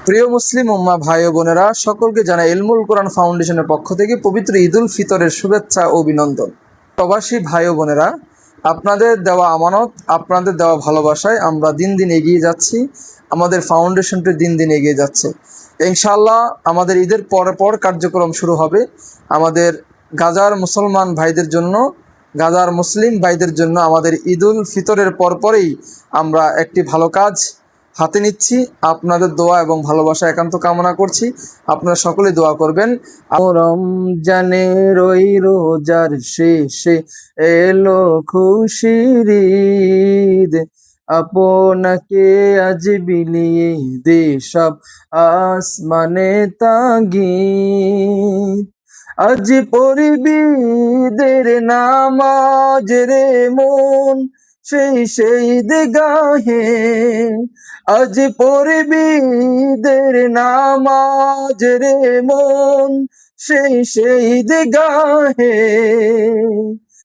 প্রিয় মুসলিম উম্মাহ ভাই ও বোনেরা, সকলকে জানাই ইলমুল কোরআন ফাউন্ডেশনের পক্ষ থেকে পবিত্র ঈদুল ফিতরের শুভেচ্ছা ও অভিনন্দন। প্রবাসী ভাই ও বোনেরা, আপনাদের দেওয়া আমানত, আপনাদের দেওয়া ভালোবাসায় আমরা দিন দিন এগিয়ে যাচ্ছি। আমাদের ফাউন্ডেশনটি দিন দিন এগিয়ে যাচ্ছে। ইনশাআল্লাহ আমাদের ঈদের পর কার্যক্রম শুরু হবে। আমাদের গাজার মুসলমান ভাইদের জন্য, গাজার মুসলিম ভাইদের জন্য আমাদের ঈদুল ফিতরের পরপরেই আমরা একটি ভালো কাজ হাতে নিচ্ছি। আপনাদের দোয়া এবং ভালোবাসা একান্ত কামনা করছি। আপনারা সকলে দোয়া করবেন। রমজানের ওই রোজার শেষে এলো খুশির ঈদ, আপনাকে আজ বিলিয়ে দে সব আসমানে তাগিদ। আজ পড়বি ঈদের নামাজ রে মন, সেই ঈদগাহে। আজ পড়বি ঈদের নামাজ রে মন, সেই ঈদগাহে।